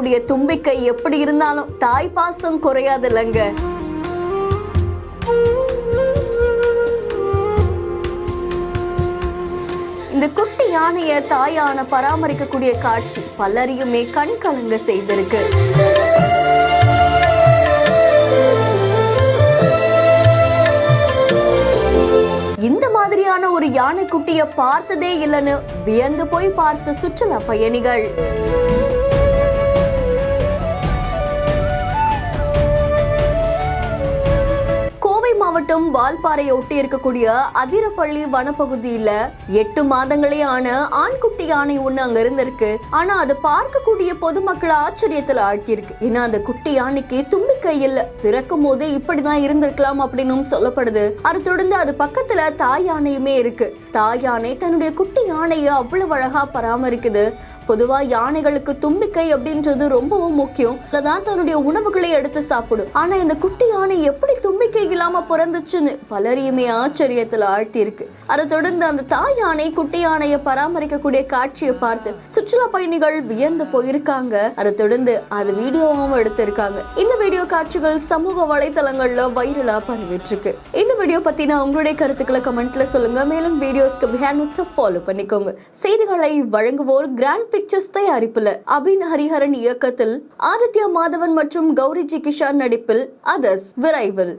யானையுடைய தும்பிக்கை எப்படி இருந்தாலும் தாய் பாசம் குறையாது இல்லைங்க. இந்த குட்டி யானைய தாயான பராமரிக்கக்கூடிய காட்சி பலரையுமே கண் கலங்க செய்திருக்கு. இந்த மாதிரியான ஒரு யானை குட்டிய பார்த்ததே இல்லைன்னு வியந்து போய் பார்த்த சுற்றுலா பயணிகள். மாவட்டம் வால்பாறையை ஒட்டி இருக்கக்கூடிய அதிரப்பள்ளி வனப்பகுதியில 8 மாதங்களே ஆன ஆண்குட்டி யானை ஒண்ணு அங்க இருந்திருக்கு. ஆனா அதை பார்க்கக்கூடிய பொதுமக்களை ஆச்சரியத்துல ஆழ்த்தியிருக்கு. ஏன்னா அந்த குட்டி யானைக்கு தும்பிக்கை இல்ல, பிறக்கும் போதே இப்படிதான் இருந்திருக்கலாம் அப்படின்னு சொல்லப்படுது. அதை தொடர்ந்து அது பக்கத்துல தாய் யானையுமே இருக்கு. தாய் யானை தன்னுடைய குட்டி யானையை அவ்வளவு அழகா பராமரிக்குது. பொதுவா யானைகளுக்கு தும்பிக்கை அப்படின்றது ரொம்பவும் முக்கியம். அதுதான் தன்னுடைய உணவுகளை எடுத்து சாப்பிடும். ஆனா இந்த குட்டி யானை எப்படி தும்பிக்கை இல்லாம பிறந்துச்சுன்னு பலரையுமே ஆச்சரியத்துல ஆழ்த்தி இருக்கு. அதை தொடர்ந்து அந்த தாய் யானை குட்டி யானையை பராமரிக்கக்கூடிய காட்சியை பார்த்து சுற்றுலா பயணிகள் வியந்து போயிருக்காங்க. அதை தொடர்ந்து அது வீடியோவும் எடுத்திருக்காங்க. இந்த வீடியோ காட்சிகள் சமூக வலைதளங்கள்ல வைரலா பரவிட்டு இருக்கு. இந்த வீடியோ பத்தின உங்களுடைய கருத்துக்களை கமெண்ட்ல சொல்லுங்க. மேலும் வீடியோஸ்க்கு பிஹேண்ட் ஃபாலோ பண்ணிக்கோங்க. செய்திகளை வழங்குவோர் கிராண்ட் பிக்சர்ஸ் தயாரிப்புல அபின் ஹரிஹரன் இயக்கத்தில் ஆதித்யா மாதவன் மற்றும் கௌரி ஜி கிஷான் நடிப்பில் அதர்ஸ் விரைவில்.